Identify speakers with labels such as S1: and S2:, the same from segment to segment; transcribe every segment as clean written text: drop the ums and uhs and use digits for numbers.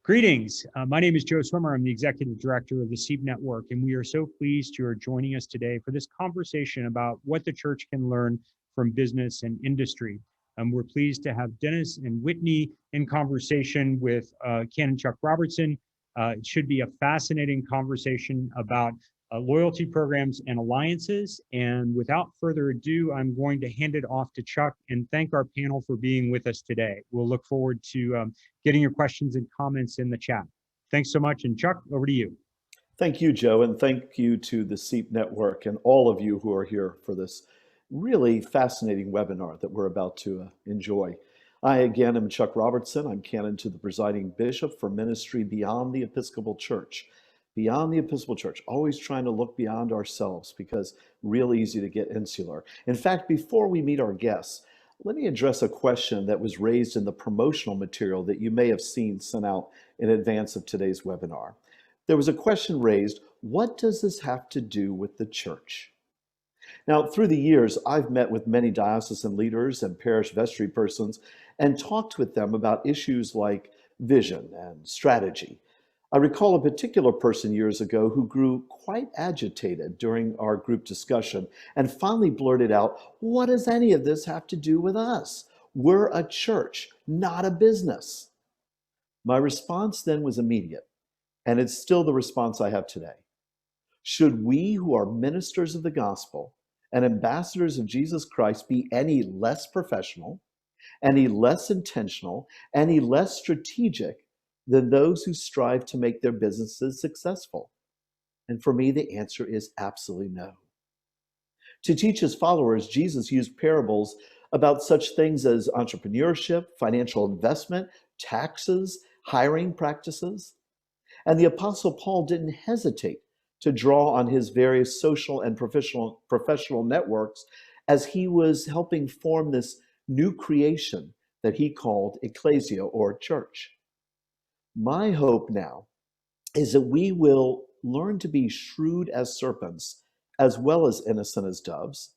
S1: Greetings. My name is Joe Swimmer. I'm the Executive Director of the SEEP Network, and we are so pleased you are joining us today for this conversation about what the church can learn from business and industry. We're pleased to have Dennis and Whitney in conversation with Ken and Chuck Robertson. It should be a fascinating conversation about loyalty programs and alliances. And without further ado, I'm going to hand it off to Chuck and thank our panel for being with us today. We'll look forward to getting your questions and comments in the chat. Thanks so much. And Chuck, over to you.
S2: Thank you, Joe, and thank you to the SEEP Network and all of you who are here for this really fascinating webinar that we're about to enjoy. I, again, am Chuck Robertson. I'm canon to the presiding bishop for ministry beyond the Episcopal Church. Beyond the Episcopal Church, always trying to look beyond ourselves because real easy to get insular. In fact, before we meet our guests, let me address a question that was raised in the promotional material that you may have seen sent out in advance of today's webinar. There was a question raised, what does this have to do with the church? Now, through the years, I've met with many diocesan leaders and parish vestry persons and talked with them about issues like vision and strategy. I recall a particular person years ago who grew quite agitated during our group discussion and finally blurted out, "What does any of this have to do with us? We're a church, not a business." My response then was immediate, and it's still the response I have today. Should we who are ministers of the gospel and ambassadors of Jesus Christ be any less professional, any less intentional, any less strategic than those who strive to make their businesses successful? And for me, the answer is absolutely no. To teach his followers, Jesus used parables about such things as entrepreneurship, financial investment, taxes, hiring practices. And the Apostle Paul didn't hesitate to draw on his various social and professional networks as he was helping form this new creation that he called ecclesia, or church. My hope now is that we will learn to be shrewd as serpents as well as innocent as doves,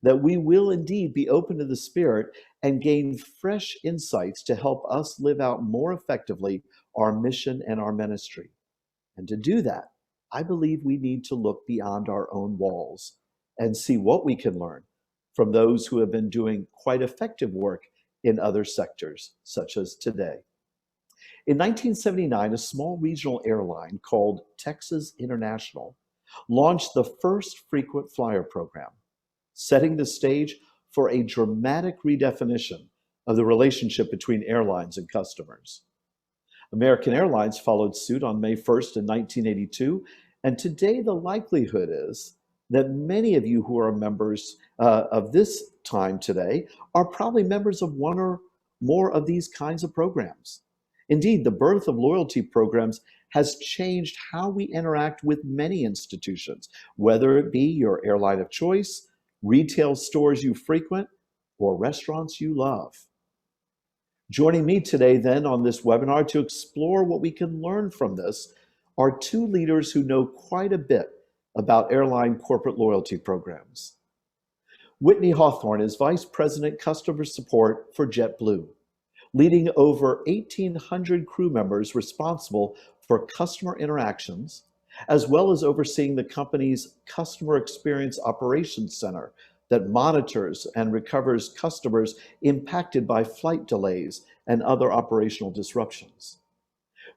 S2: that we will indeed be open to the Spirit and gain fresh insights to help us live out more effectively our mission and our ministry. And to do that, I believe we need to look beyond our own walls and see what we can learn from those who have been doing quite effective work in other sectors, such as today. In 1979, a small regional airline called Texas International launched the first frequent flyer program, setting the stage for a dramatic redefinition of the relationship between airlines and customers. American Airlines followed suit on May 1st in 1982, and today the likelihood is that many of you who are members of this time today are probably members of one or more of these kinds of programs. Indeed, the birth of loyalty programs has changed how we interact with many institutions, whether it be your airline of choice, retail stores you frequent, or restaurants you love. Joining me today then on this webinar to explore what we can learn from this are two leaders who know quite a bit about airline corporate loyalty programs. Whitney Hawthorne is Vice President Customer Support for JetBlue, leading over 1,800 crew members responsible for customer interactions, as well as overseeing the company's Customer Experience Operations Center that monitors and recovers customers impacted by flight delays and other operational disruptions.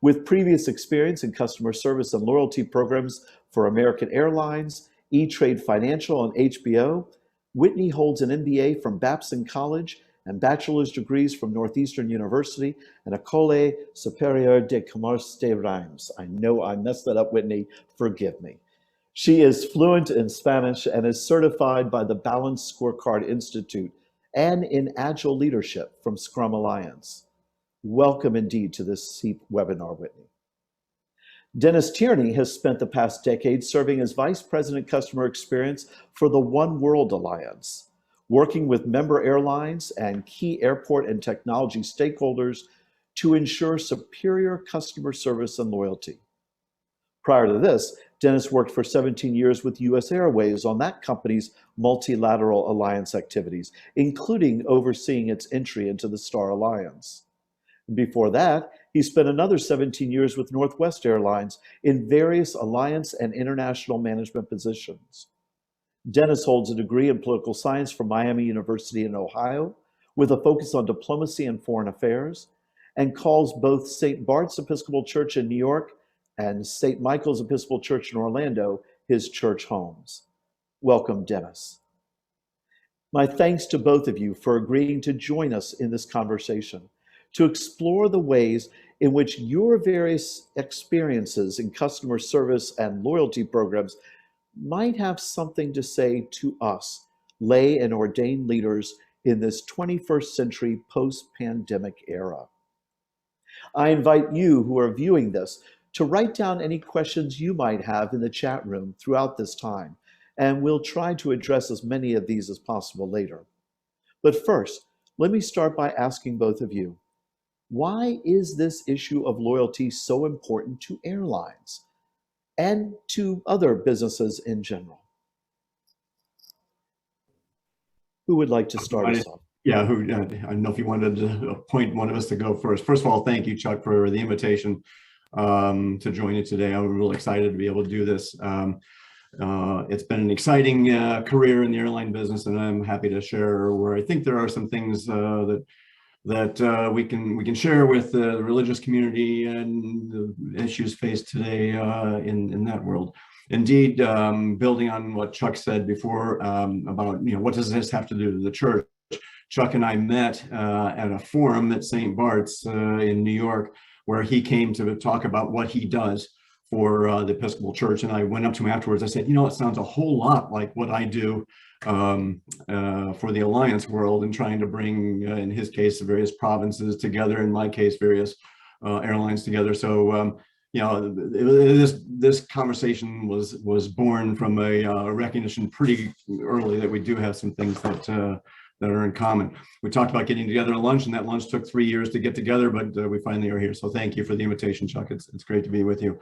S2: With previous experience in customer service and loyalty programs for American Airlines, E-Trade Financial, and HBO, Whitney holds an MBA from Babson College and bachelor's degrees from Northeastern University and École Supérieure de Commerce de Reims. I know I messed that up, Whitney. Forgive me. She is fluent in Spanish and is certified by the Balanced Scorecard Institute and in Agile Leadership from Scrum Alliance. Welcome indeed to this SEEP webinar, Whitney. Dennis Tierney has spent the past decade serving as Vice President Customer Experience for the oneworld Alliance, working with member airlines and key airport and technology stakeholders to ensure superior customer service and loyalty. Prior to this, Dennis worked for 17 years with US Airways on that company's multilateral alliance activities, including overseeing its entry into the StarAlliance. Before that, he spent another 17 years with Northwest Airlines in various alliance and international management positions. Dennis holds a degree in political science from Miami University in Ohio, with a focus on diplomacy and foreign affairs, and calls both St. Bart's Episcopal Church in New York and St. Michael's Episcopal Church in Orlando his church homes. Welcome, Dennis. My thanks to both of you for agreeing to join us in this conversation to explore the ways in which your various experiences in customer service and loyalty programs might have something to say to us, lay and ordained leaders in this 21st century post-pandemic era. I invite you who are viewing this to write down any questions you might have in the chat room throughout this time, and we'll try to address as many of these as possible later. But first, let me start by asking both of you, why is this issue of loyalty so important to airlines and to other businesses in general? Who would like to start us off?
S3: Yeah, I don't know if you wanted to appoint one of us to go first. First of all, thank you, Chuck, for the invitation to join you today. I'm really excited to be able to do this. It's been an exciting career in the airline business, and I'm happy to share where I think there are some things that we can share with the religious community and the issues faced today in that world. Indeed, building on what Chuck said before about what does this have to do to the church? Chuck and I met at a forum at St. Bart's in New York, where he came to talk about what he does for the Episcopal Church. And I went up to him afterwards. I said, it sounds a whole lot like what I do for the Alliance world, and trying to bring, in his case, the various provinces together, in my case, various airlines together. So, this conversation was born from a recognition pretty early that we do have some things that are in common. We talked about getting together at lunch, and that lunch took 3 years to get together, but we finally are here. So thank you for the invitation, Chuck. It's great to be with you.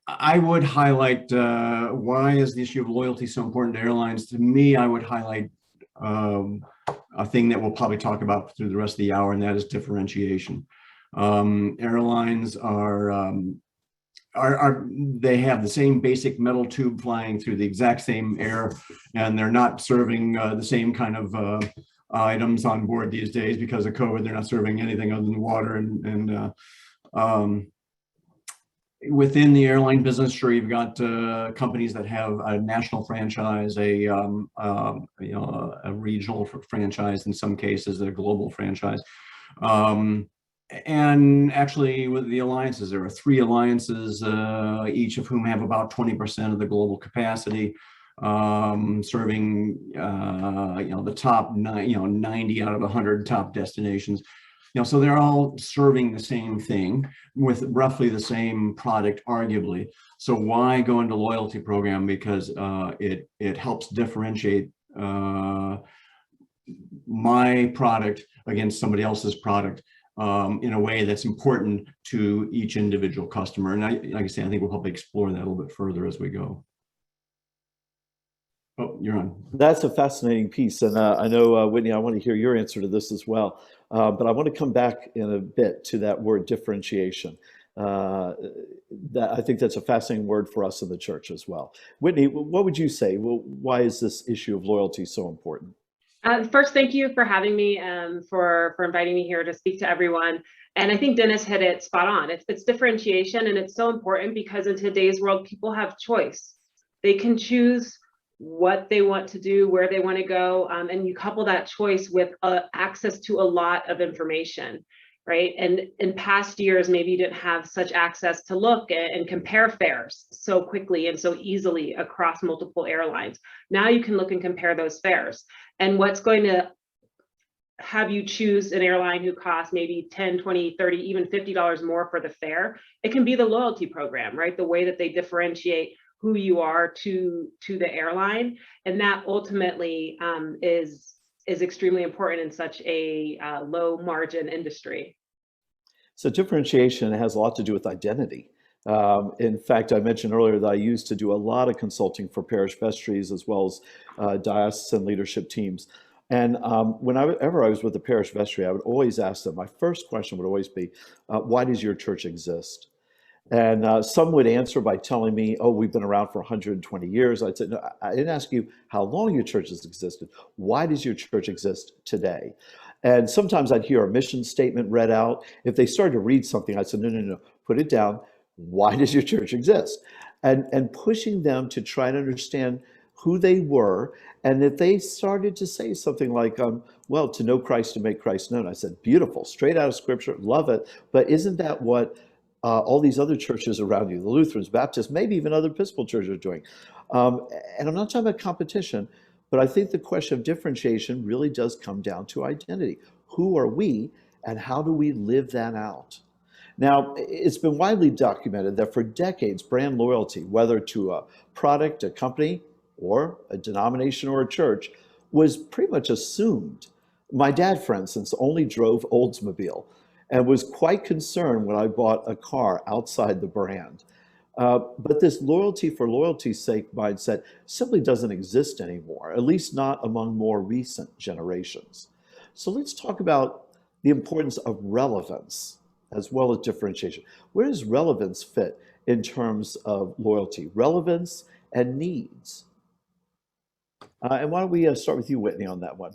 S3: I would highlight why is the issue of loyalty so important to airlines? To me, I would highlight a thing that we'll probably talk about through the rest of the hour, and that is differentiation. Airlines they have the same basic metal tube flying through the exact same air, and they're not serving the same kind of items on board these days because of COVID. They're not serving anything other than water and within the airline business, sure, you've got companies that have a national franchise, a regional franchise, in some cases, a global franchise. And actually, with the alliances, there are 3 alliances, each of whom have about 20% of the global capacity, serving the top 90 out of 100 top destinations. So they're all serving the same thing with roughly the same product, arguably. So why go into loyalty program? Because it helps differentiate my product against somebody else's product in a way that's important to each individual customer. And like I say, I think we'll probably explore that a little bit further as we go. Oh, you're on.
S2: That's a fascinating piece. And I know, Whitney, I want to hear your answer to this as well. But I want to come back in a bit to that word differentiation. I think that's a fascinating word for us in the church as well. Whitney, what would you say? Well, why is this issue of loyalty so important?
S4: First, thank you for having me, for inviting me here to speak to everyone. And I think Dennis hit it spot on. It's differentiation, and it's so important because in today's world, people have choice. They can choose what they want to do, where they want to go, and you couple that choice with access to a lot of information, right? And in past years, maybe you didn't have such access to look and compare fares so quickly and so easily across multiple airlines. Now you can look and compare those fares. And what's going to have you choose an airline who costs maybe 10, 20, 30, even $50 more for the fare? It can be the loyalty program, right? The way that they differentiate who you are to the airline, and that ultimately is extremely important in such a low margin industry.
S2: So differentiation has a lot to do with identity. In fact, I mentioned earlier that I used to do a lot of consulting for parish vestries as well as diocesan leadership teams. And whenever I was with the parish vestry, I would always ask them, my first question would always be, why does your church exist? And some would answer by telling me, oh, we've been around for 120 years. I'd say, no, I didn't ask you how long your church has existed. Why does your church exist today? And sometimes I'd hear a mission statement read out. If they started to read something, I'd say, no, no, no, put it down. Why does your church exist? And pushing them to try to understand who they were. And if they started to say something like, well, to know Christ, to make Christ known, I said, beautiful, straight out of scripture, love it. But isn't that what all these other churches around you, the Lutherans, Baptists, maybe even other Episcopal churches are doing? And I'm not talking about competition, but I think the question of differentiation really does come down to identity. Who are we and how do we live that out? Now, it's been widely documented that for decades, brand loyalty, whether to a product, a company, or a denomination or a church, was pretty much assumed. My dad, for instance, only drove Oldsmobile and was quite concerned when I bought a car outside the brand. But this loyalty for loyalty's sake mindset simply doesn't exist anymore, at least not among more recent generations. So let's talk about the importance of relevance as well as differentiation. Where does relevance fit in terms of loyalty? Relevance and needs. And why don't we start with you, Whitney, on that one?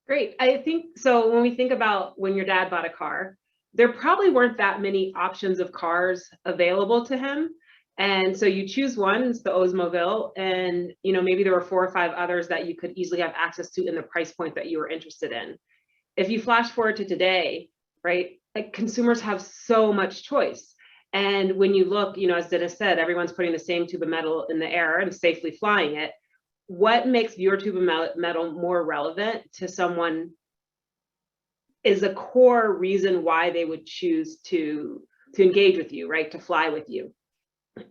S4: Great. I think so. When we think about when your dad bought a car, there probably weren't that many options of cars available to him. And so you choose one, it's the Oldsmobile, and maybe there were 4 or 5 others that you could easily have access to in the price point that you were interested in. If you flash forward to today, right, like consumers have so much choice. And when you look, as Dennis said, everyone's putting the same tube of metal in the air and safely flying it. What makes your tube of metal more relevant to someone is a core reason why they would choose to engage with you, right? To fly with you.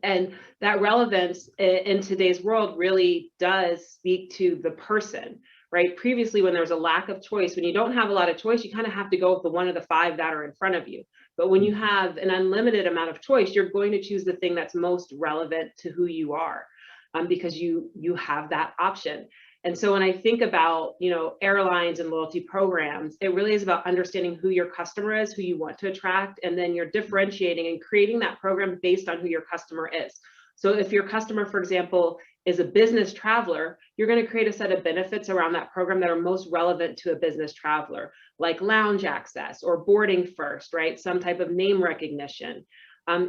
S4: And that relevance in today's world really does speak to the person, right? Previously, when there was a lack of choice, when you don't have a lot of choice, you kind of have to go with the one of the 5 that are in front of you. But when you have an unlimited amount of choice, you're going to choose the thing that's most relevant to who you are. Because you have that option. And so when I think about, airlines and loyalty programs, it really is about understanding who your customer is, who you want to attract, and then you're differentiating and creating that program based on who your customer is. So if your customer, for example, is a business traveler, you're going to create a set of benefits around that program that are most relevant to a business traveler, like lounge access or boarding first, right? Some type of name recognition.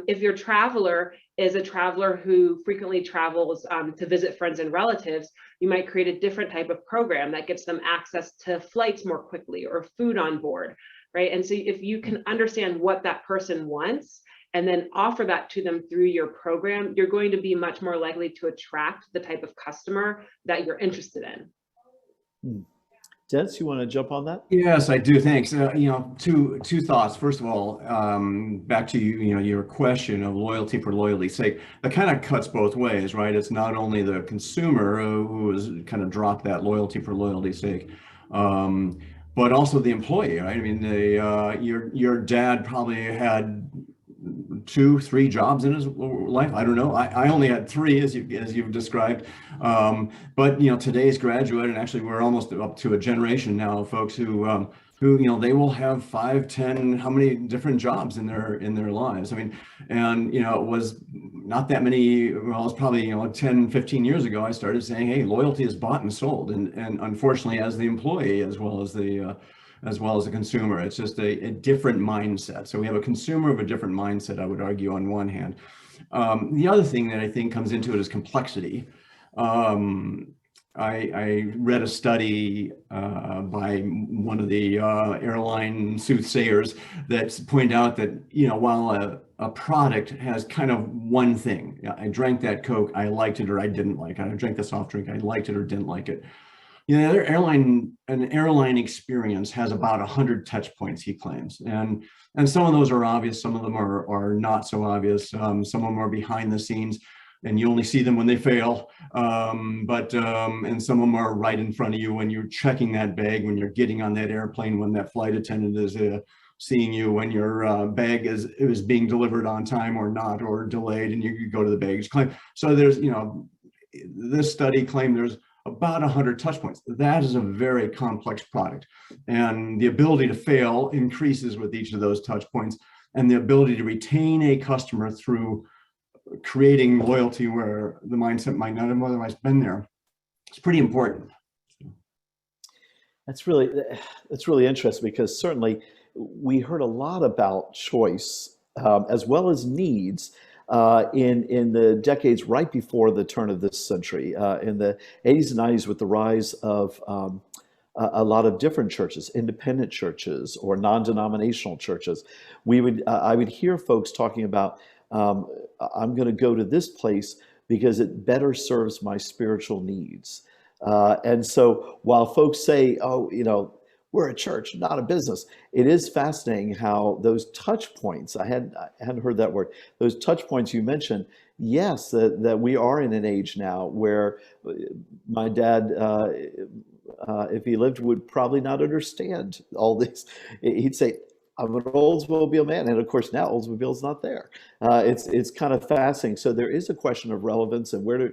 S4: If your traveler is a traveler who frequently travels to visit friends and relatives, you might create a different type of program that gets them access to flights more quickly or food on board, right? And so if you can understand what that person wants and then offer that to them through your program, you're going to be much more likely to attract the type of customer that you're interested in.
S2: Dennis, you want to jump on that?
S3: Yes, I do. Thanks. Two thoughts. First of all, back to your question of loyalty for loyalty's sake. That kind of cuts both ways, right? It's not only the consumer who has kind of dropped that loyalty for loyalty's sake, but also the employee, right? I mean, your dad probably had 2, 3 jobs in his life. I don't know. I only had 3, as you've described. But today's graduate, and actually we're almost up to a generation now of folks who they will have 5, 10, how many different jobs in their lives. I mean, and it was not that many. Well, it's probably 10, 15 years ago. I started saying, hey, loyalty is bought and sold, and unfortunately, as the employee as well as the consumer, it's just a different mindset. So we have a consumer of a different mindset, I would argue, on one hand. The other thing that I think comes into it is complexity. I read a study by one of the airline soothsayers that pointed out that while a product has kind of one thing, I drank that Coke, I liked it or I didn't like it. I drank the soft drink, I liked it or didn't like it. An airline experience has about 100 touch points, he claims, and some of those are obvious, some of them are not so obvious, some of them are behind the scenes, and you only see them when they fail, and some of them are right in front of you when you're checking that bag, when you're getting on that airplane, when that flight attendant is seeing you, when your bag is being delivered on time or not, or delayed, and you go to the baggage claim. So there's, this study claimed there's about 100 touch points. That is a very complex product. And the ability to fail increases with each of those touch points, and the ability to retain a customer through creating loyalty where the mindset might not have otherwise been there. It's pretty important.
S2: That's really interesting, because certainly we heard a lot about choice as well as needs in the decades right before the turn of this century, in the 80s and 90s, with the rise of a lot of different churches, independent churches or non-denominational churches. I would hear folks talking about, I'm going to go to this place because it better serves my spiritual needs. And so while folks say, oh, we're a church, not a business, it is fascinating how those touch points, I hadn't heard that word, those touch points you mentioned, yes, that we are in an age now where my dad, if he lived, would probably not understand all this. He'd say, I'm an Oldsmobile man. And of course, now Oldsmobile's not there. It's kind of fascinating. So there is a question of relevance, and where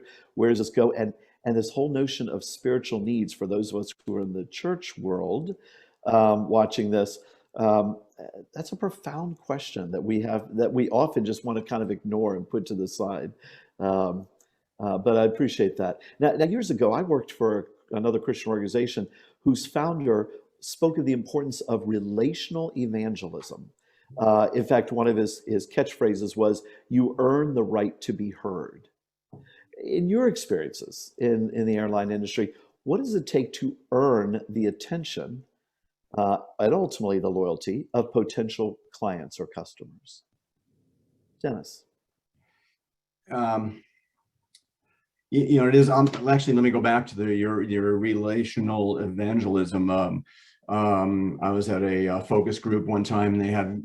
S2: does this go? And this whole notion of spiritual needs for those of us who are in the church world watching this, that's a profound question that we have, that we often just want to kind of ignore and put to the side. But I appreciate that. Now, years ago, I worked for another Christian organization whose founder spoke of the importance of relational evangelism. In fact, one of his catchphrases was, "You earn the right to be heard." In your experiences in the airline industry, what does it take to earn the attention and ultimately the loyalty of potential clients or customers? Dennis.
S3: It is, actually, let me go back to your relational evangelism. I was at a focus group one time, and they had,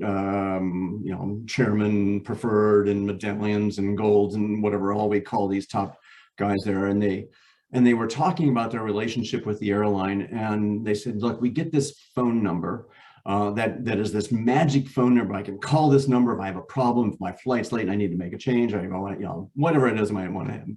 S3: chairman preferred and medallions and golds and whatever all we call these top guys there. And they were talking about their relationship with the airline. And they said, look, we get this phone number that is this magic phone number. I can call this number if I have a problem, if my flight's late and I need to make a change, whatever it is I might want to have.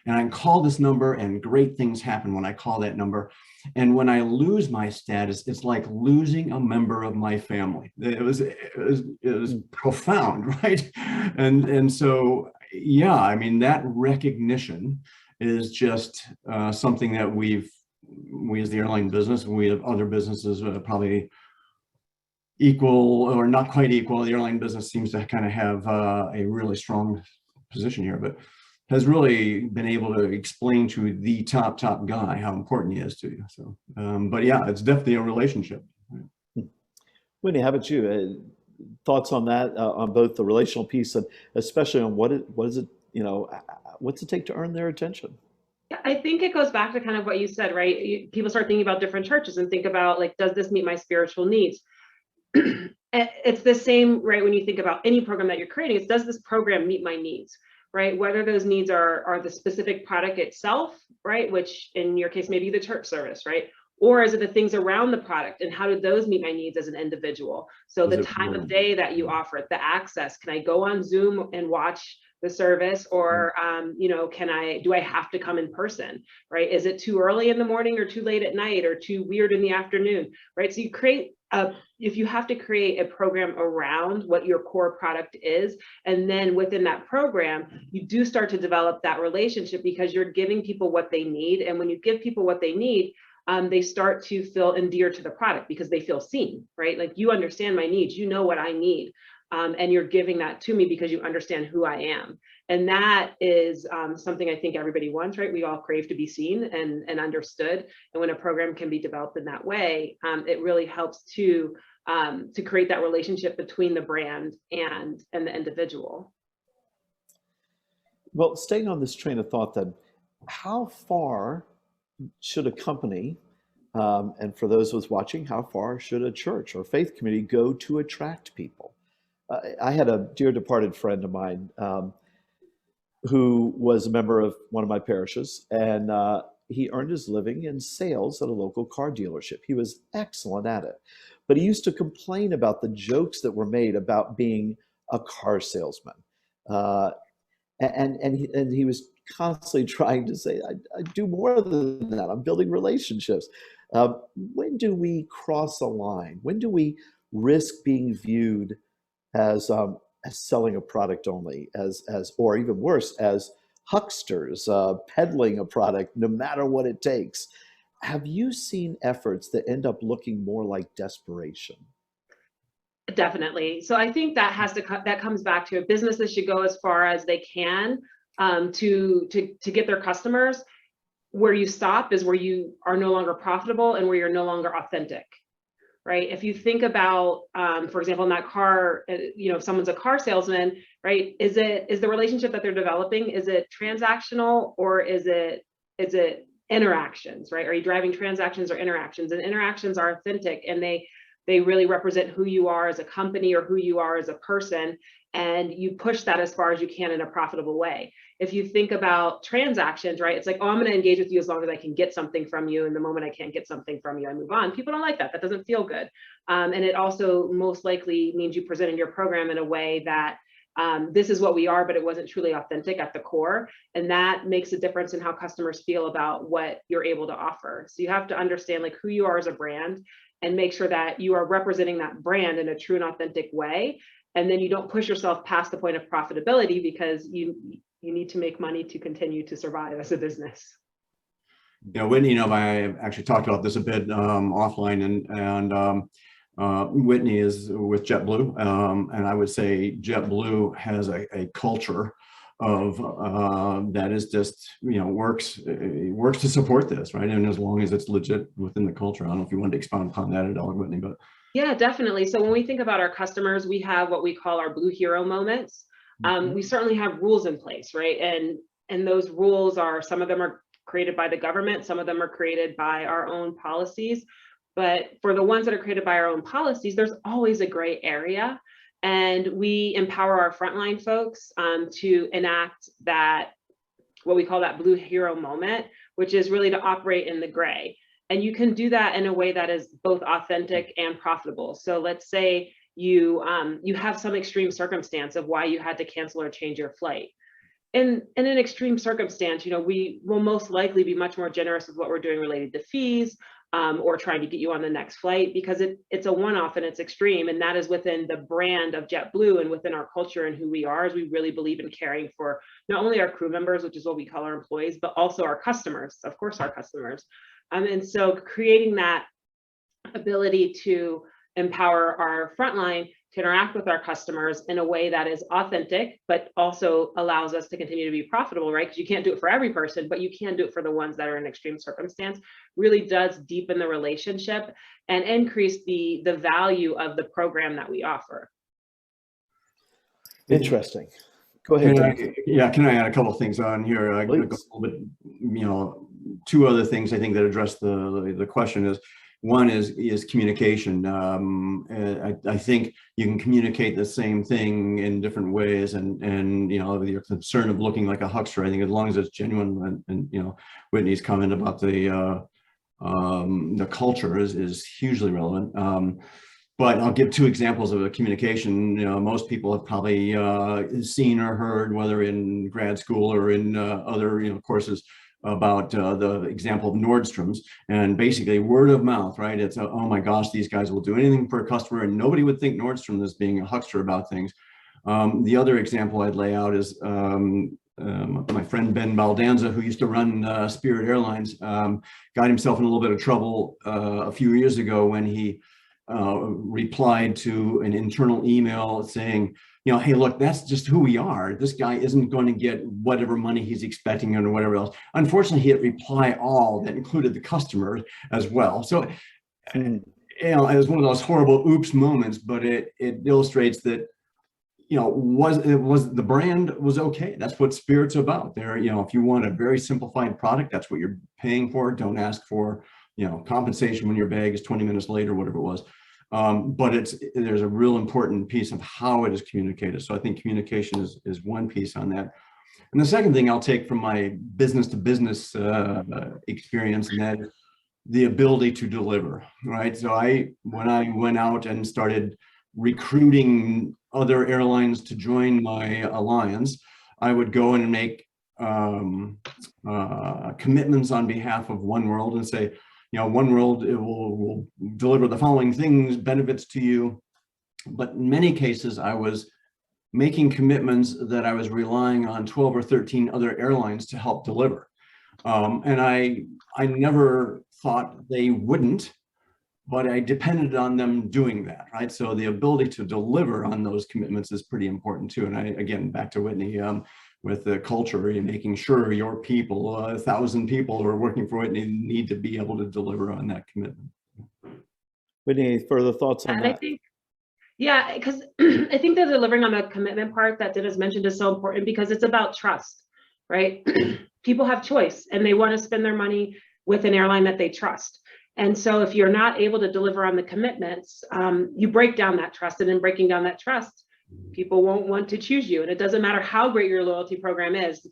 S3: And I can call this number, and great things happen when I call that number. And when I lose my status, it's like losing a member of my family. It was profound, right? And so, yeah, I mean, that recognition is just something that we as the airline business, we have other businesses probably equal or not quite equal. The airline business seems to kind of have a really strong position here, but has really been able to explain to the top guy how important he is to you. So, but yeah, it's definitely a relationship.
S2: Whitney, how about you? Thoughts on that, on both the relational piece and especially on what's it take to earn their attention?
S4: I think it goes back to kind of what you said, right? People start thinking about different churches and think about, like, does this meet my spiritual needs? It's the same, right? When you think about any program that you're creating, it's, does this program meet my needs? Right? Whether those needs are the specific product itself, right? Which in your case, maybe the church service, right? Or is it the things around the product, and how do those meet my needs as an individual? So the time of day that you offer it, the access, can I go on Zoom and watch the service, or do I have to come in person, right? Is it too early in the morning or too late at night or too weird in the afternoon, right? So you create if you have to create a program around what your core product is, and then within that program, you do start to develop that relationship because you're giving people what they need. And when you give people what they need, they start to feel endeared to the product because they feel seen, right? Like, you understand my needs, you know what I need. And you're giving that to me because you understand who I am. And that is something I think everybody wants, right? We all crave to be seen and understood. And when a program can be developed in that way, it really helps to create that relationship between the brand and the individual.
S2: Well, staying on this train of thought then, how far should a company, and for those of us watching, how far should a church or faith community go to attract people? I had a dear departed friend of mine who was a member of one of my parishes, and he earned his living in sales at a local car dealership. He was excellent at it, but he used to complain about the jokes that were made about being a car salesman. And he was constantly trying to say, I do more than that. I'm building relationships. When do we cross a line? When do we risk being viewed as selling a product only, or even worse, as hucksters, peddling a product no matter what it takes? Have you seen efforts that end up looking more like desperation?
S4: Definitely. So I think that that comes back to businesses should go as far as they can to get their customers. Where you stop is where you are no longer profitable and where you're no longer authentic, right? If you think about, for example, in that car, if someone's a car salesman, right? Is the relationship that they're developing, is it transactional or is it interactions, right? Are you driving transactions or interactions? And interactions are authentic, and they really represent who you are as a company or who you are as a person, and you push that as far as you can in a profitable way. If you think about transactions, right, it's like, oh, I'm going to engage with you as long as I can get something from you, and the moment I can't get something from you, I move on. People don't like that. That doesn't feel good. And it also most likely means you presented your program in a way that this is what we are, but it wasn't truly authentic at the core. And that makes a difference in how customers feel about what you're able to offer. So you have to understand like who you are as a brand and make sure that you are representing that brand in a true and authentic way. And then you don't push yourself past the point of profitability, because you need to make money to continue to survive as a business.
S3: Whitney and I actually talked about this a bit offline, and Whitney is with JetBlue, and I would say JetBlue has a culture of that is just works to support this, right? And as long as it's legit within the culture. I don't know if you wanted to expound upon that at all, Whitney, but
S4: yeah, definitely. So when we think about our customers, we have what we call our blue hero moments. We certainly have rules in place, right? And those rules are, some of them are created by the government, some of them are created by our own policies. But for the ones that are created by our own policies, there's always a gray area. And we empower our frontline folks to enact that, what we call that blue hero moment, which is really to operate in the gray. And you can do that in a way that is both authentic and profitable. So let's say you have some extreme circumstance of why you had to cancel or change your flight. In an extreme circumstance, we will most likely be much more generous with what we're doing related to fees, or trying to get you on the next flight, because it's a one-off and it's extreme. And that is within the brand of JetBlue and within our culture and who we are, as we really believe in caring for not only our crew members, which is what we call our employees, but also our customers, of course, our customers. And so creating that ability to empower our frontline to interact with our customers in a way that is authentic, but also allows us to continue to be profitable, right? Because you can't do it for every person, but you can do it for the ones that are in extreme circumstance, really does deepen the relationship and increase the value of the program that we offer.
S2: Interesting. Go ahead.
S3: Can I add a couple of things on here? A little bit, two other things I think that address the question is, one is communication. I think you can communicate the same thing in different ways, and your concern of looking like a huckster, I think as long as it's genuine, and Whitney's comment about the culture is hugely relevant. But I'll give two examples of a communication. Most people have probably seen or heard, whether in grad school or in other courses, about the example of Nordstrom's, and basically word of mouth, right? It's oh my gosh, these guys will do anything for a customer, and nobody would think Nordstrom is being a huckster about things. The other example I'd lay out is my friend Ben Baldanza, who used to run Spirit Airlines, got himself in a little bit of trouble a few years ago when he replied to an internal email saying, hey, look, that's just who we are. This guy isn't going to get whatever money he's expecting or whatever else. Unfortunately, he hit reply all that included the customer as well. So, it was one of those horrible oops moments, but it illustrates that, the brand was okay. That's what Spirit's about. There, if you want a very simplified product, that's what you're paying for. Don't ask for, compensation when your bag is 20 minutes late or whatever it was. But there's a real important piece of how it is communicated. So I think communication is one piece on that. And the second thing I'll take from my business to business experience, and that is the ability to deliver, right? So when I went out and started recruiting other airlines to join my alliance, I would go in and make commitments on behalf of oneworld and say, oneworld, it will deliver the following things, benefits to you. But in many cases, I was making commitments that I was relying on 12 or 13 other airlines to help deliver. And I never thought they wouldn't, but I depended on them doing that, right? So the ability to deliver on those commitments is pretty important too. And again, back to Whitney, with the culture and making sure your people, 1,000 people who are working for Whitney, need to be able to deliver on that commitment.
S2: Whitney, any further thoughts on that?
S4: Yeah, because I think the delivering on the commitment part that Dennis mentioned is so important because it's about trust, right? People have choice and they want to spend their money with an airline that they trust. And so if you're not able to deliver on the commitments, you break down that trust, and in breaking down that trust, people won't want to choose you. And it doesn't matter how great your loyalty program is,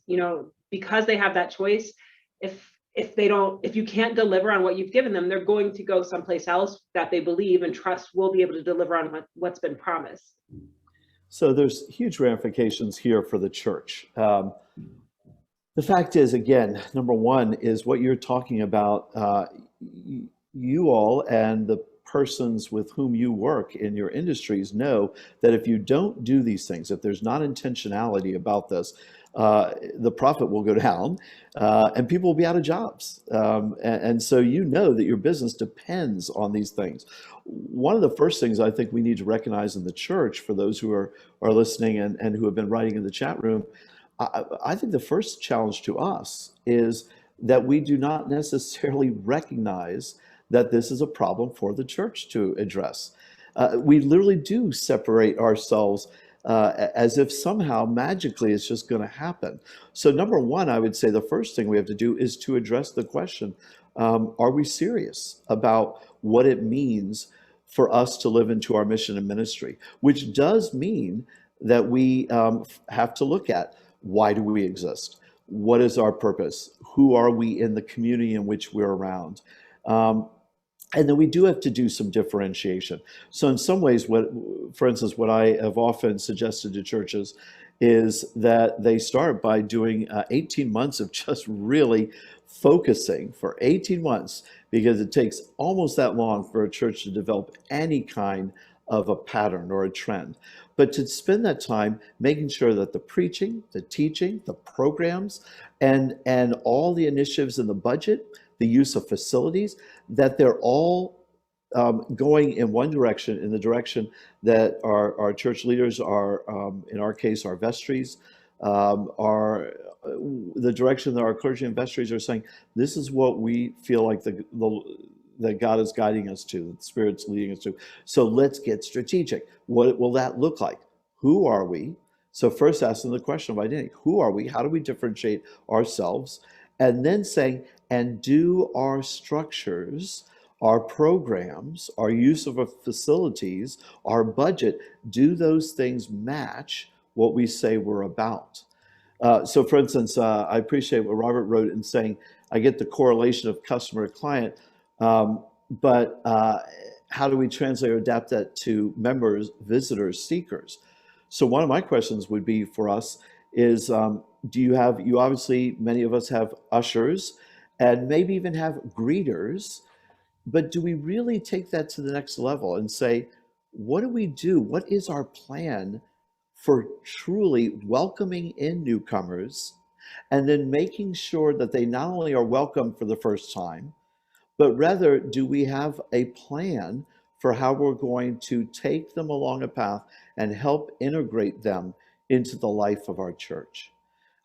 S4: because they have that choice. If you can't deliver on what you've given them, they're going to go someplace else that they believe and trust will be able to deliver on what's been promised.
S2: So there's huge ramifications here for the church. The fact is, again, number one is what you're talking about. You all and the persons with whom you work in your industries know that if you don't do these things, if there's not intentionality about this, the profit will go down and people will be out of jobs. And so you know that your business depends on these things. One of the first things I think we need to recognize in the church, for those who are listening and who have been writing in the chat room, I think the first challenge to us is that we do not necessarily recognize that this is a problem for the church to address. We literally do separate ourselves as if somehow magically it's just going to happen. So number one, I would say the first thing we have to do is to address the question, are we serious about what it means for us to live into our mission and ministry? Which does mean that we have to look at, why do we exist? What is our purpose? Who are we in the community in which we're around? And then we do have to do some differentiation. So in some ways, for instance, what I have often suggested to churches is that they start by doing 18 months of just really focusing for 18 months, because it takes almost that long for a church to develop any kind of a pattern or a trend. But to spend that time making sure that the preaching, the teaching, the programs, and all the initiatives in the budget, the use of facilities, that they're all going in one direction, in the direction that our church leaders are, in our case, our vestries, are the direction that our clergy and vestries are saying, this is what we feel like that God is guiding us to, that the Spirit's leading us to. So let's get strategic. What will that look like? Who are we? So first asking the question of identity. Who are we? How do we differentiate ourselves? And then saying, and do our structures, our programs, our use of our facilities, our budget, do those things match what we say we're about? So for instance, I appreciate what Robert wrote in saying, I get the correlation of customer to client, but how do we translate or adapt that to members, visitors, seekers? So one of my questions would be for us is, you obviously, many of us have ushers and maybe even have greeters, but do we really take that to the next level and say, what do we do? What is our plan for truly welcoming in newcomers and then making sure that they not only are welcome for the first time, but rather, do we have a plan for how we're going to take them along a path and help integrate them into the life of our church?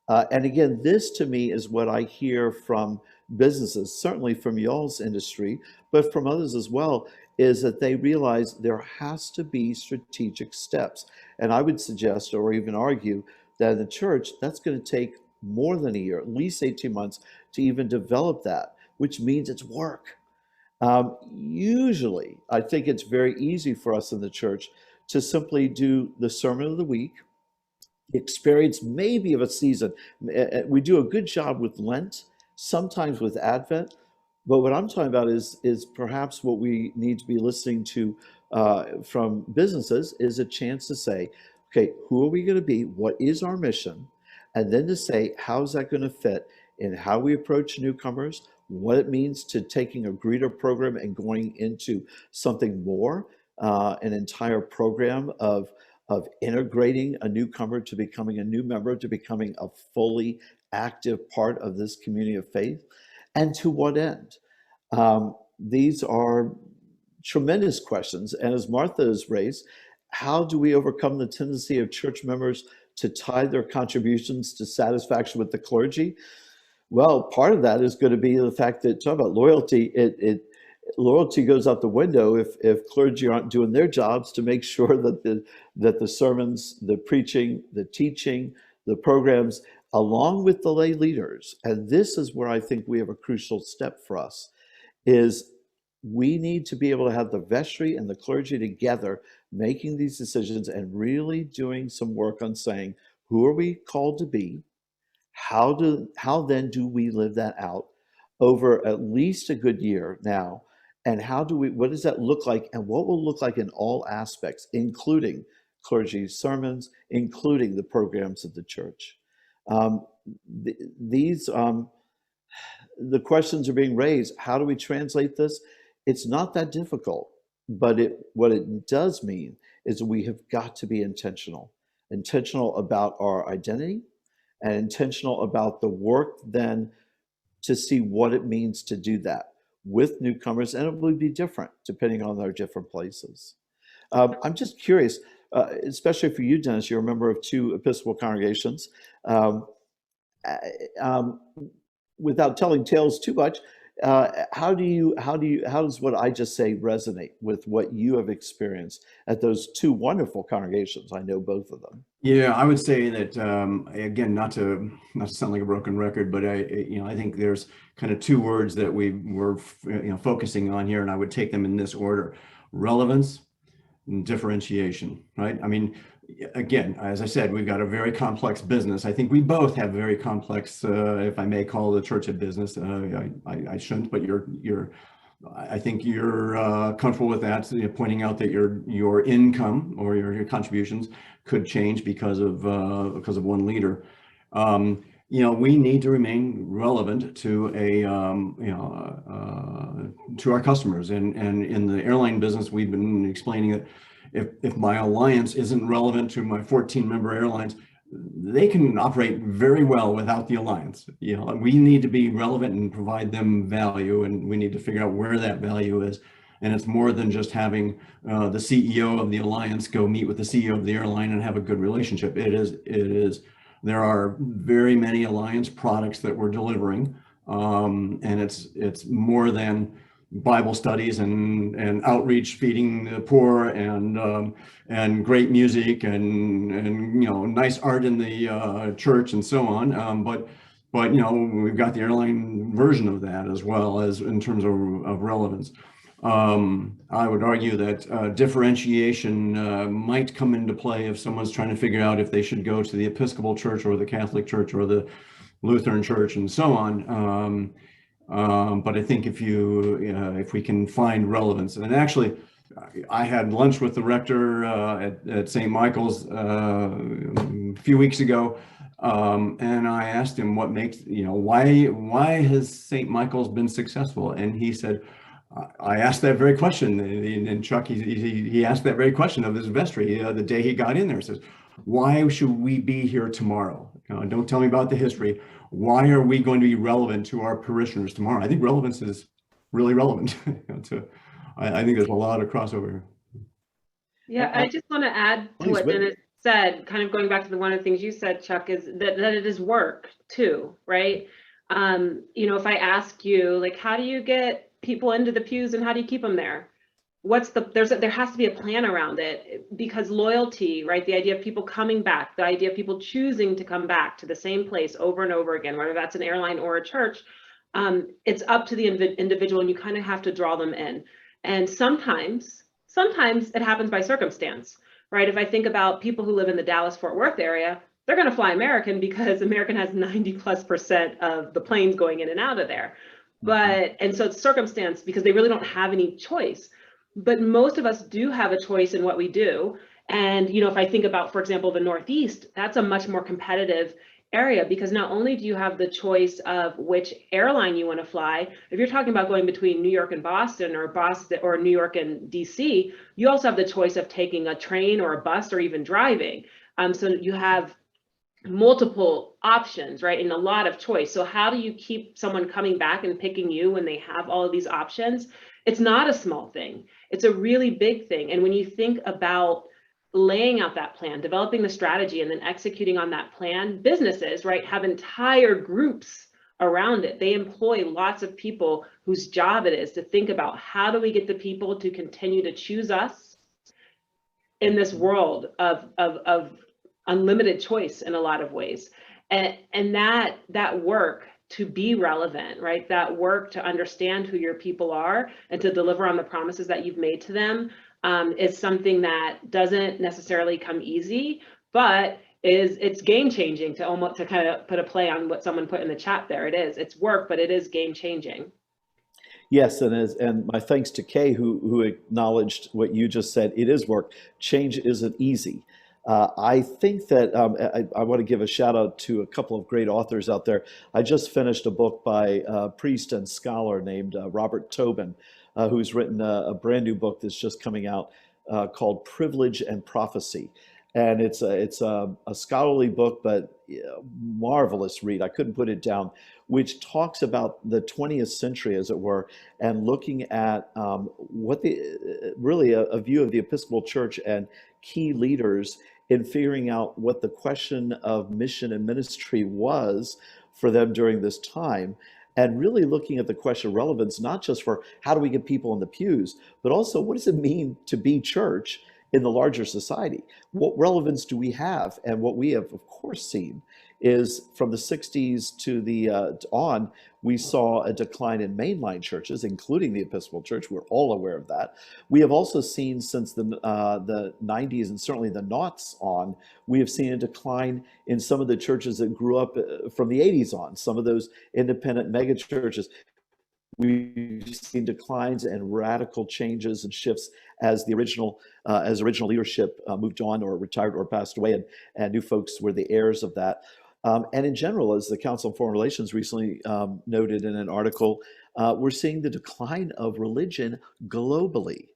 S2: And again, this to me is what I hear from businesses, certainly from y'all's industry, but from others as well, is that they realize there has to be strategic steps. And I would suggest, or even argue, that in the church, that's going to take more than a year, at least 18 months, to even develop that, which means it's work. Usually, I think it's very easy for us in the church to simply do the sermon of the week, experience maybe of a season. We do a good job with Lent, sometimes with Advent, but what I'm talking about is perhaps what we need to be listening to from businesses is a chance to say, okay, who are we going to be? What is our mission? and then to say, how's that going to fit in how we approach newcomers, what it means to taking a greeter program and going into something more, an entire program of integrating a newcomer to becoming a new member, to becoming a fully active part of this community of faith, and to what end? These are tremendous questions. And as Martha has raised, how do we overcome the tendency of church members to tie their contributions to satisfaction with the clergy? Well, part of that is going to be the fact that, talk about loyalty, loyalty goes out the window if clergy aren't doing their jobs to make sure that the sermons, the preaching, the teaching, the programs, along with the lay leaders, and this is where I think we have a crucial step for us, is we need to be able to have the vestry and the clergy together making these decisions and really doing some work on saying, who are we called to be? How then do we live that out over at least a good year now? And what does that look like? And what will look like in all aspects, including clergy sermons, including the programs of the church? The questions are being raised. How do we translate this? It's not that difficult, but what it does mean is we have got to be intentional about our identity and intentional about the work then to see what it means to do that with newcomers, and it will be different depending on their different places. I'm just curious, especially for you, Dennis, you're a member of 2 Episcopal congregations. Without telling tales too much, how does what I just say resonate with what you have experienced at those 2 wonderful congregations? I know both of them.
S3: Yeah, I would say that again, not to sound like a broken record, but I think there's kind of 2 words that we were focusing on here, and I would take them in this order: relevance and differentiation. Right? I mean, again, as I said, we've got a very complex business. I think we both have very complex, if I may call the church a business. I shouldn't, but I think you're comfortable with that. So pointing out that your income or your contributions could change because of one leader. We need to remain relevant to to our customers, and in the airline business, we've been explaining that if my alliance isn't relevant to my 14-member airlines, they can operate very well without the alliance. We need to be relevant and provide them value, and we need to figure out where that value is. And it's more than just having the CEO of the alliance go meet with the CEO of the airline and have a good relationship. There are very many alliance products that we're delivering, and it's more than Bible studies and outreach, feeding the poor, and great music and nice art in the church and so on. But we've got the airline version of that as well, as in terms of relevance. I would argue that differentiation might come into play if someone's trying to figure out if they should go to the Episcopal Church or the Catholic Church or the Lutheran Church and so on. But I think if we can find relevance, and actually, I had lunch with the rector at St. Michael's a few weeks ago, and I asked him what makes why has St. Michael's been successful, and he said, I asked that very question, and Chuck, he asked that very question of his vestry the day he got in there. He says, why should we be here tomorrow? Don't tell me about the history. Why are we going to be relevant to our parishioners tomorrow? I think relevance is really relevant. I think there's a lot of crossover here.
S4: Yeah, I just want to add to what Dennis said, kind of going back to one of the things you said, Chuck, is that it is work too, right? If I ask you, how do you get people into the pews and how do you keep them there? There has to be a plan around it, because loyalty, right? The idea of people coming back, the idea of people choosing to come back to the same place over and over again, whether that's an airline or a church, it's up to the individual, and you kind of have to draw them in. And sometimes it happens by circumstance, right? If I think about people who live in the Dallas-Fort Worth area, they're going to fly American because American has 90+% of the planes going in and out of there. And so it's circumstance because they really don't have any choice. But most of us do have a choice in what we do. And, if I think about, for example, the Northeast, that's a much more competitive area, because not only do you have the choice of which airline you want to fly, if you're talking about going between New York and Boston or New York and DC, you also have the choice of taking a train or a bus or even driving. So you have multiple options, right? And a lot of choice. So how do you keep someone coming back and picking you when they have all of these options? It's not a small thing. It's a really big thing. And when you think about laying out that plan, developing the strategy, and then executing on that plan, businesses, right, have entire groups around it. They employ lots of people whose job it is to think about, how do we get the people to continue to choose us in this world of unlimited choice in a lot of ways. And that work to be relevant, right? That work to understand who your people are and to deliver on the promises that you've made to them is something that doesn't necessarily come easy, but it's game changing, to kind of put a play on what someone put in the chat there. It's work, but it is game changing.
S2: Yes, and my thanks to Kay, who acknowledged what you just said. It is work. Change isn't easy. I think that I want to give a shout out to a couple of great authors out there. I just finished a book by a priest and scholar named Robert Tobin, who's written a brand new book that's just coming out called Privilege and Prophecy. And it's a scholarly book, but marvelous read. I couldn't put it down, which talks about the 20th century, as it were, and looking at really a view of the Episcopal Church and key leaders in figuring out what the question of mission and ministry was for them during this time, and really looking at the question of relevance, not just for how do we get people in the pews, but also what does it mean to be church in the larger society? What relevance do we have? And what we have, of course, seen is from the 60s to the on, we saw a decline in mainline churches, including the Episcopal Church. We're all aware of that. We have also seen since the 90s and certainly the noughts on, we have seen a decline in some of the churches that grew up from the 80s on, some of those independent mega churches. We've seen declines and radical changes and shifts as the original leadership moved on or retired or passed away, and new folks were the heirs of that. And in general, as the Council on Foreign Relations recently noted in an article, we're seeing the decline of religion globally.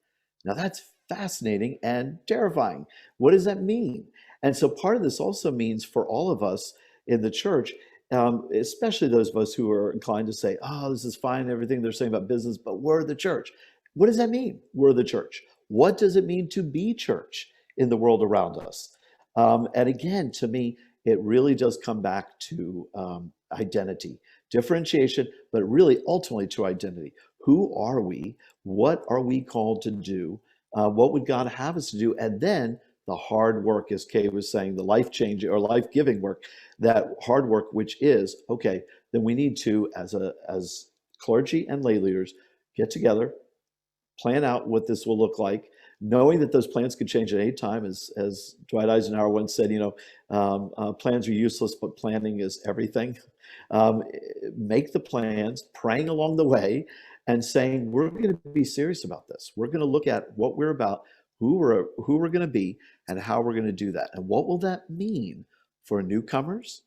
S2: Now that's fascinating and terrifying. What does that mean? And so part of this also means for all of us in the church, especially those of us who are inclined to say, oh, this is fine, everything they're saying about business, but we're the church. What does that mean? We're the church. What does it mean to be church in the world around us? And again, to me, it really does come back to identity, differentiation, but really ultimately to identity. Who are we? What are we called to do? What would God have us to do? And then the hard work, as Kay was saying, the life-changing or life-giving work, that hard work, which is, okay, then we need to, as clergy and lay leaders, get together, plan out what this will look like, knowing that those plans could change at any time. As Dwight Eisenhower once said, plans are useless, but planning is everything. Make the plans, praying along the way, and saying, we're going to be serious about this. We're going to look at what we're about, who we're going to be, and how we're going to do that. And what will that mean for newcomers?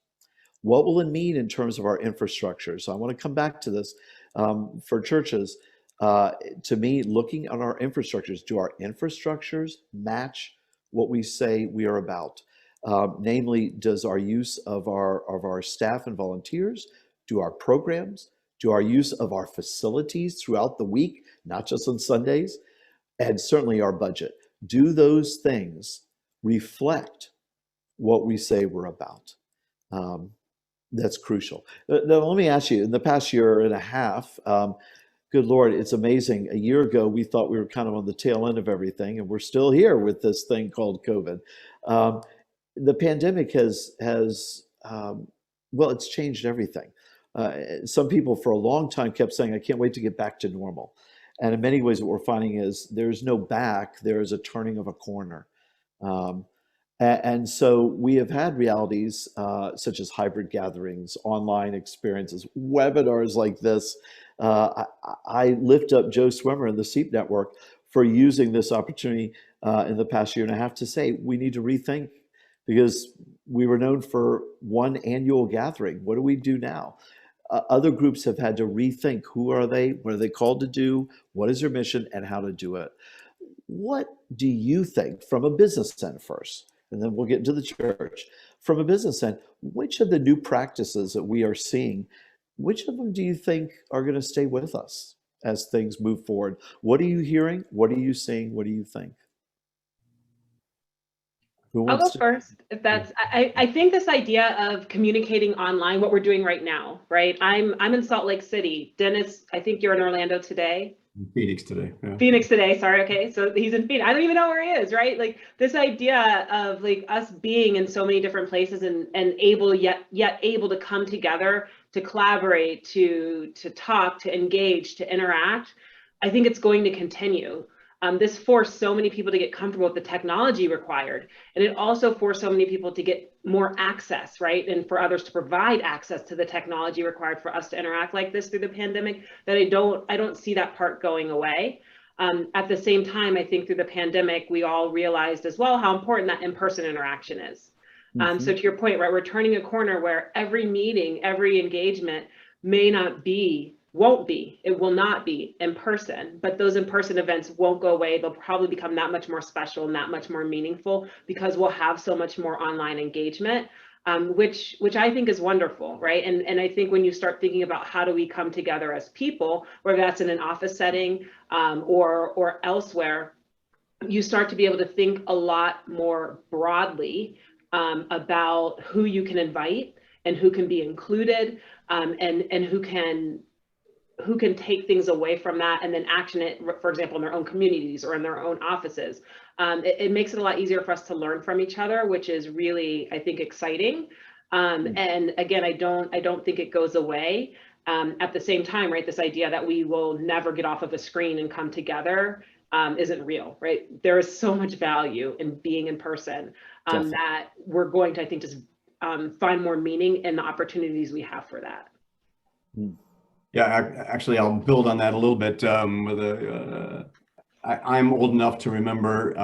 S2: What will it mean in terms of our infrastructure? So I want to come back to this for churches. To me, looking at our infrastructures, do our infrastructures match what we say we are about? Namely, does our use of our staff and volunteers, do our programs, do our use of our facilities throughout the week, not just on Sundays, and certainly our budget, do those things reflect what we say we're about? That's crucial. Now, let me ask you, in the past year and a half, good Lord, it's amazing. A year ago, we thought we were kind of on the tail end of everything, and we're still here with this thing called COVID. The pandemic has it's changed everything. Some people for a long time kept saying, I can't wait to get back to normal. And in many ways, what we're finding is there's no back, there is a turning of a corner. And so we have had realities such as hybrid gatherings, online experiences, webinars like this. I lift up Joe Swimmer and the SEEP Network for using this opportunity in the past year and a half to say we need to rethink because we were known for one annual gathering. What do we do now? Other groups have had to rethink who are they, what are they called to do, what is their mission, and how to do it. What do you think from a business end first, and then we'll get into the church. From a business end, which of the new practices that we are seeing, which of them do you think are going to stay with us as things move forward? What are you hearing? What are you seeing? What do you think? Who
S4: I'll
S2: wants
S4: go first. If that's, I think this idea of communicating online, what we're doing right now, right? I'm in Salt Lake City. Dennis, I think you're in Orlando today.
S3: Phoenix today. Yeah.
S4: Phoenix today, sorry, okay. So he's in Phoenix. I don't even know where he is, right? Like this idea of like us being in so many different places and able yet able to come together, to collaborate, to talk, to engage, to interact. I think it's going to continue. This forced so many people to get comfortable with the technology required. And it also forced so many people to get more access, right? And for others to provide access to the technology required for us to interact like this through the pandemic, that I don't see that part going away. At the same time, I think through the pandemic, we all realized as well how important that in-person interaction is. So to your point, right, we're turning a corner where every meeting, every engagement it will not be in person, but those in-person events won't go away. They'll probably become that much more special and that much more meaningful because we'll have so much more online engagement, which I think is wonderful, right? And I think when you start thinking about how do we come together as people, whether that's in an office setting or elsewhere, you start to be able to think a lot more broadly about who you can invite and who can be included, and who can take things away from that and then action it, for example, in their own communities or in their own offices. It makes it a lot easier for us to learn from each other, which is really, I think, exciting. And again, I don't think it goes away. At the same time, right, this idea that we will never get off of a screen and come together isn't real, right? There is so much value in being in person that we're going to, I think, just find more meaning in the opportunities we have for that.
S3: Yeah, actually, I'll build on that a little bit. I'm old enough to remember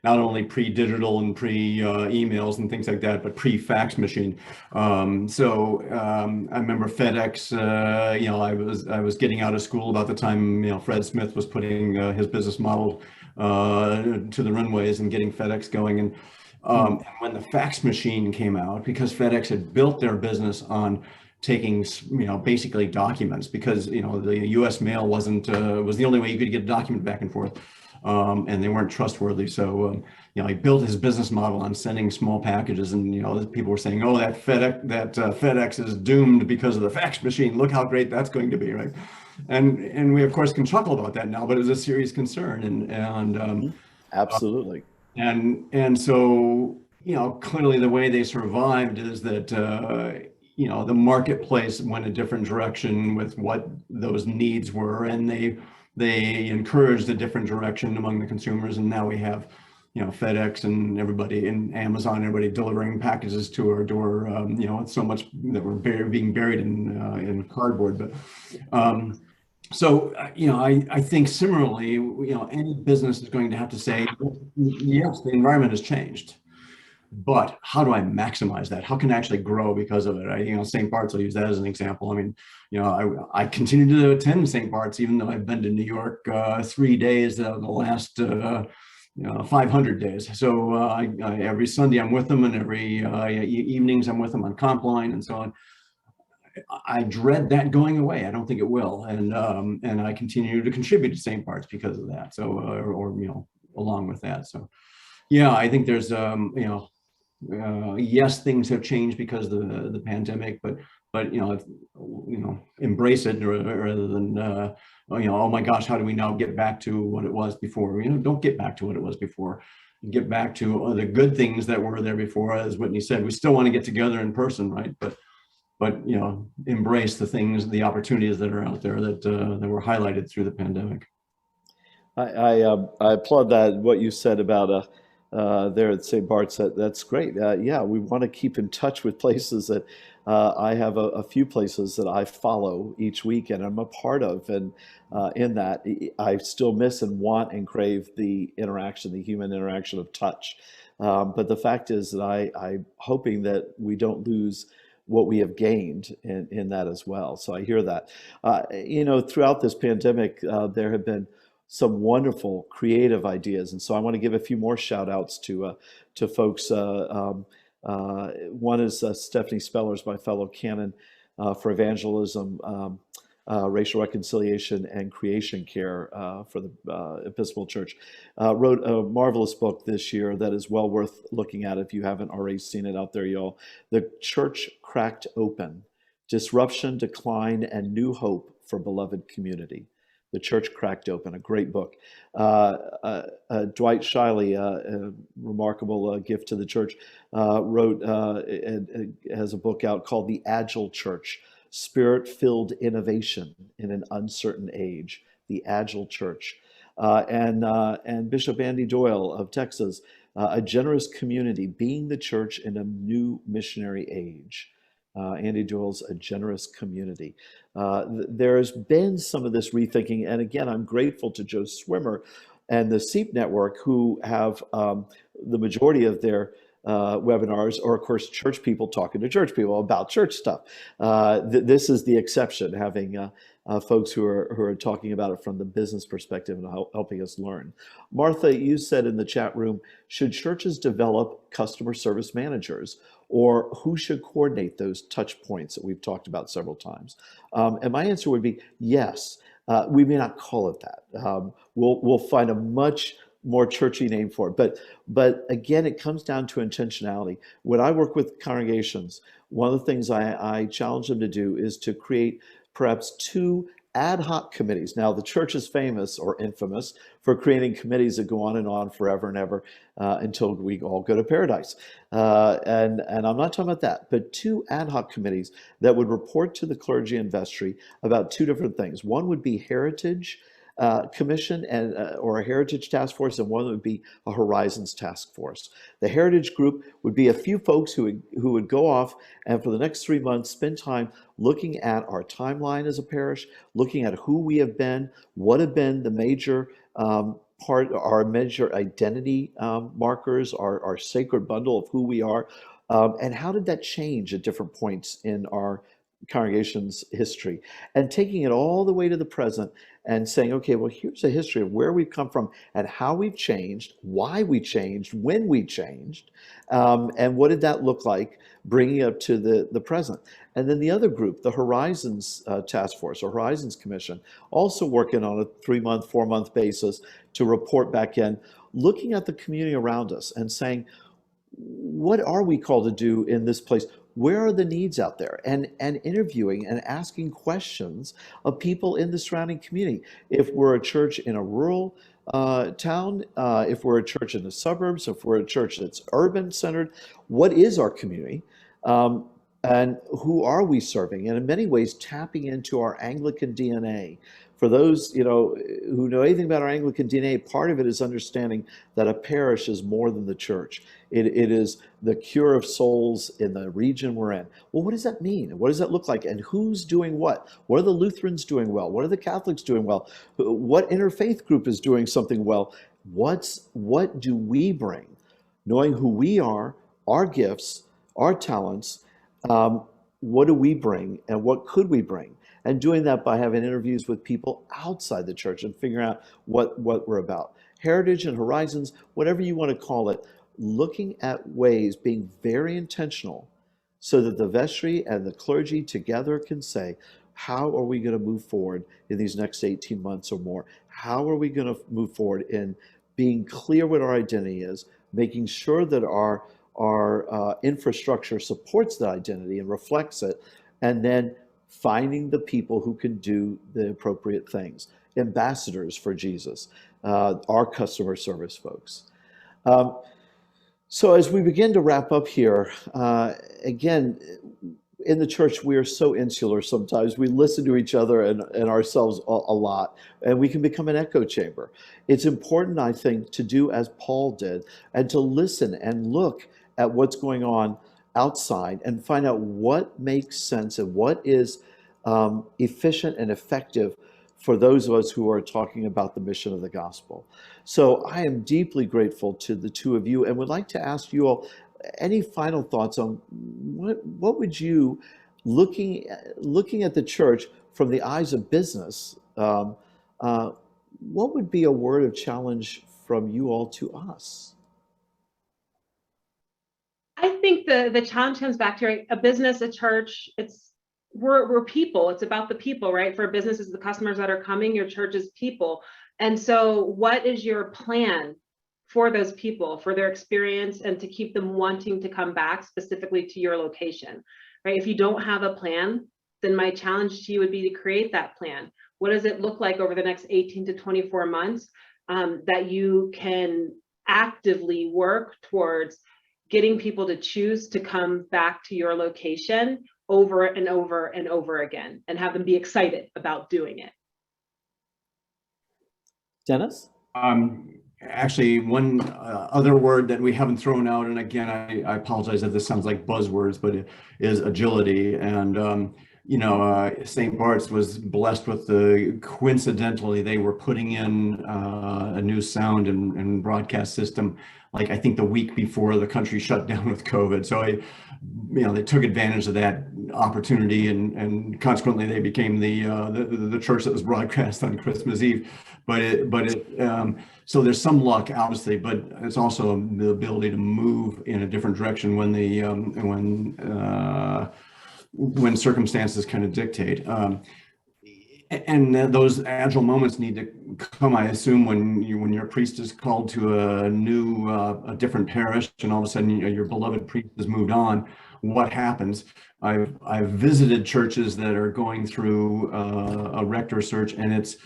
S3: not only pre-digital and pre-emails and things like that, but pre-fax machine. I remember FedEx. I was getting out of school about the time Fred Smith was putting his business model to the runways and getting FedEx going. And when the fax machine came out, because FedEx had built their business on taking basically documents, because the U.S. mail was the only way you could get a document back and forth, and they weren't trustworthy. So he built his business model on sending small packages, and people were saying, oh, that FedEx is doomed because of the fax machine. Look how great that's going to be, right? And we of course can chuckle about that now, but it was a serious concern, and
S2: absolutely.
S3: And so clearly the way they survived is that the marketplace went a different direction with what those needs were, and they encouraged a different direction among the consumers. And now we have FedEx and everybody in Amazon, everybody delivering packages to our door. It's so much that we're being buried in cardboard. But I think similarly, any business is going to have to say, yes, the environment has changed, but how do I maximize that? How can I actually grow because of it? St. Bart's, I'll use that as an example. I mean, I continue to attend St. Bart's, even though I've been to New York 3 days out of the last 500 days. So every Sunday I'm with them, and every evenings I'm with them on Compline and so on. I dread that going away. I don't think it will, and I continue to contribute to St. Bart's because of that. So, along with that. So, yeah, I think there's yes, things have changed because of the pandemic, but embrace it rather than oh my gosh, how do we now get back to what it was before? Don't get back to what it was before. Get back to the good things that were there before. As Whitney said, we still want to get together in person, right? But embrace the things, the opportunities that are out there that were highlighted through the pandemic.
S2: I applaud that, what you said about there at St. Bart's. That's great. Yeah, we want to keep in touch with places that I have a few places that I follow each week and I'm a part of. And in that, I still miss and want and crave the interaction, the human interaction of touch. But the fact is that I'm hoping that we don't lose what we have gained in that as well. So I hear that. Throughout this pandemic, there have been some wonderful creative ideas. And so I want to give a few more shout outs to folks. One is Stephanie Spellers, my fellow canon for evangelism, racial reconciliation, and creation care for the Episcopal Church. Wrote a marvelous book this year that is well worth looking at if you haven't already seen it out there, y'all. The Church Cracked Open: Disruption, Decline, and New Hope for Beloved Community. The Church Cracked Open, a great book. Dwight Shiley, a remarkable gift to the church, wrote and has a book out called The Agile Church: Spirit-Filled Innovation in an Uncertain Age. The Agile Church. And Bishop Andy Doyle of Texas, A Generous Community: Being the Church in a New Missionary Age. Andy Doyle's A Generous Community. There's been some of this rethinking, and again, I'm grateful to Joe Swimmer and the SEEP Network, who have the majority of their webinars are, of course, church people talking to church people about church stuff. This is the exception, having folks who are talking about it from the business perspective and helping us learn. Martha, you said in the chat room, should churches develop customer service managers, or who should coordinate those touch points that we've talked about several times? And my answer would be yes. We may not call it that. We'll find a much more churchy name for it. But again, it comes down to intentionality. When I work with congregations, one of the things I challenge them to do is to create perhaps 2 ad hoc committees. Now, the church is famous or infamous for creating committees that go on and forever and ever until we all go to paradise. And I'm not talking about that, but 2 ad hoc committees that would report to the clergy and vestry about 2 different things. One would be heritage commission and or a heritage task force, and one would be a Horizons task force. The heritage group would be a few folks who would go off and for the next 3 months spend time looking at our timeline as a parish, looking at who we have been, what have been the major our major identity markers, our sacred bundle of who we are, and how did that change at different points in our congregation's history, and taking it all the way to the present and saying, okay, well, here's a history of where we've come from and how we've changed, why we changed, when we changed, and what did that look like, bringing it up to the present. And then the other group, the Horizons Task Force or Horizons Commission, also working on a 3-month, 4-month basis to report back in, looking at the community around us and saying, what are we called to do in this place? Where are the needs out there? And interviewing and asking questions of people in the surrounding community. If we're a church in a rural town, if we're a church in the suburbs, if we're a church that's urban centered, what is our community? And who are we serving? And in many ways, tapping into our Anglican DNA. For those who know anything about our Anglican DNA, part of it is understanding that a parish is more than the church. It is the cure of souls in the region we're in. Well, what does that mean? What does that look like? And who's doing what? What are the Lutherans doing well? What are the Catholics doing well? What interfaith group is doing something well? What do we bring? Knowing who we are, our gifts, our talents, what do we bring and what could we bring? And doing that by having interviews with people outside the church and figuring out what we're about. Heritage and Horizons, whatever you want to call it, looking at ways, being very intentional so that the vestry and the clergy together can say, how are we going to move forward in these next 18 months or more? How are we going to move forward in being clear what our identity is, making sure that our infrastructure supports that identity and reflects it, and then finding the people who can do the appropriate things, ambassadors for Jesus, our customer service folks. So as we begin to wrap up here, again, in the church, we are so insular sometimes. We listen to each other and ourselves a lot, and we can become an echo chamber. It's important, I think, to do as Paul did and to listen and look at what's going on outside and find out what makes sense and what is efficient and effective for those of us who are talking about the mission of the gospel. So I am deeply grateful to the two of you and would like to ask you all any final thoughts on what would you, looking at the church from the eyes of business, what would be a word of challenge from you all to us?
S4: I think the challenge comes back to, right, a business, a church. We're people. It's about the people, right? For a business, it's the customers that are coming. Your church is people. And so what is your plan for those people, for their experience, and to keep them wanting to come back specifically to your location, right? If you don't have a plan, then my challenge to you would be to create that plan. What does it look like over the next 18 to 24 months that you can actively work towards getting people to choose to come back to your location over and over and over again, and have them be excited about doing it?
S2: Dennis?
S3: Actually, one other word that we haven't thrown out, and again, I apologize if this sounds like buzzwords, but it is agility. And St. Bart's was blessed with coincidentally, they were putting in a new sound and broadcast system, like I think the week before the country shut down with COVID. So they took advantage of that opportunity, and consequently they became the church that was broadcast on Christmas Eve. So there's some luck, obviously, but it's also the ability to move in a different direction when circumstances kind of dictate. And those agile moments need to come, I assume, when your priest is called to a different parish, and all of a sudden your beloved priest has moved on. What happens? I've visited churches that are going through a rector search, and it's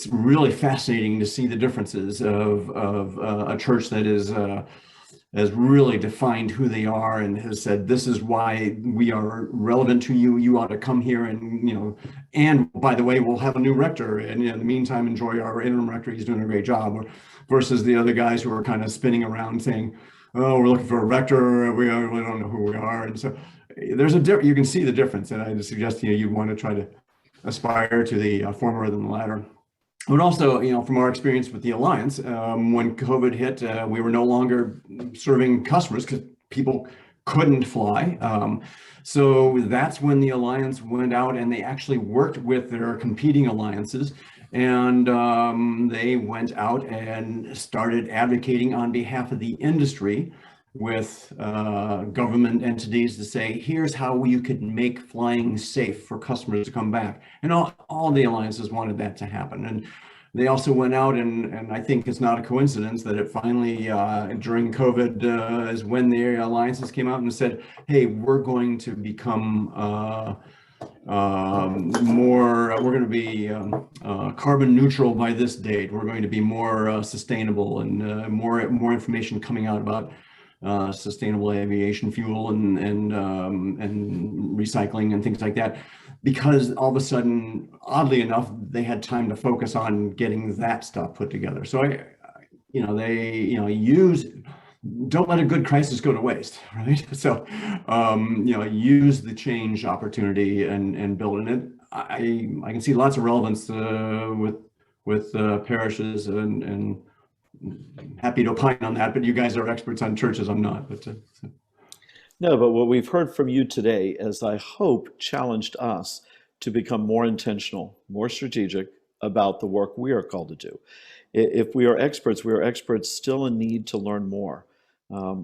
S3: really fascinating to see the differences of a church that has really defined who they are and has said, this is why we are relevant to you. You ought to come here, and by the way, we'll have a new rector, and in the meantime, enjoy our interim rector. He's doing a great job. Versus the other guys who are kind of spinning around saying, oh, we're looking for a rector. We really don't know who we are. And so there's you can see the difference. And I suggest you'd want to try to aspire to the former than the latter. But also, from our experience with the Alliance, when COVID hit, we were no longer serving customers because people couldn't fly. So that's when the Alliance went out and they actually worked with their competing alliances. And they went out and started advocating on behalf of the industry with government entities to say, here's how you could make flying safe for customers to come back. And all the alliances wanted that to happen. And they also went out, and I think it's not a coincidence that it finally, during COVID, is when the alliances came out and said, hey, we're going to become we're going to be carbon neutral by this date. We're going to be more sustainable, and more information coming out about sustainable aviation fuel and recycling and things like that, because all of a sudden, oddly enough, they had time to focus on getting that stuff put together. So don't let a good crisis go to waste, right? So use the change opportunity and build it. I can see lots of relevance with parishes, and happy to opine on that, but you guys are experts on churches. I'm not.
S2: No, but what we've heard from you today, as I hope, challenged us to become more intentional, more strategic about the work we are called to do. If we are experts still in need to learn more.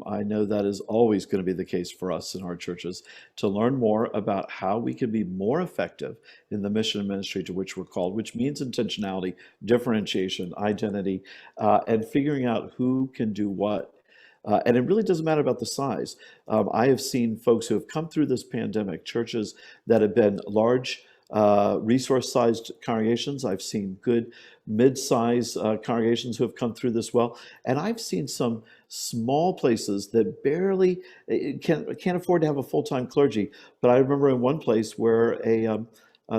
S2: I know that is always going to be the case for us in our churches, to learn more about how we can be more effective in the mission and ministry to which we're called, which means intentionality, differentiation, identity, and figuring out who can do what. And it really doesn't matter about the size. I have seen folks who have come through this pandemic, churches that have been large, resource-sized congregations. I've seen good mid-size congregations who have come through this well. And I've seen some small places that barely can't afford to have a full-time clergy. But I remember in one place where a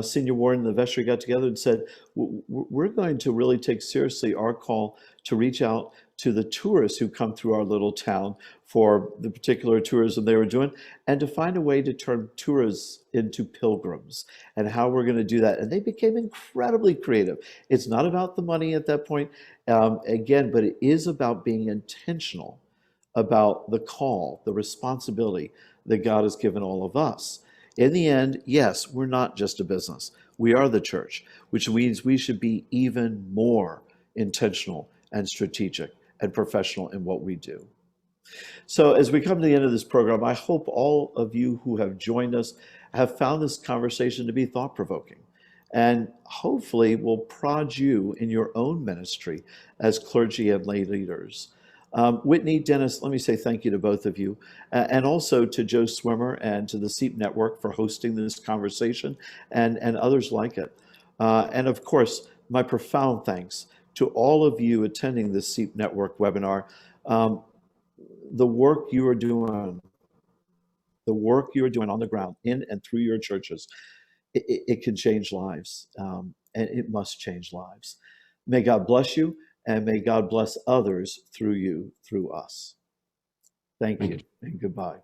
S2: senior warden in the vestry got together and said, we're going to really take seriously our call to reach out to the tourists who come through our little town for the particular tourism they were doing, and to find a way to turn tourists into pilgrims and how we're going to do that. And they became incredibly creative. It's not about the money at that point, again, but it is about being intentional about the call, the responsibility that God has given all of us. In the end, yes, we're not just a business. We are the church, which means we should be even more intentional and strategic and professional in what we do. So as we come to the end of this program, I hope all of you who have joined us have found this conversation to be thought-provoking, and hopefully will prod you in your own ministry as clergy and lay leaders. Whitney, Dennis, let me say thank you to both of you, and also to Joe Swimmer and to the SEEP Network for hosting this conversation, and others like it. And of course, my profound thanks to all of you attending this SEEP Network webinar. The work you are doing, on the ground, in and through your churches, it can change lives, and it must change lives. May God bless you, and may God bless others through you, through us. Thank you, and goodbye.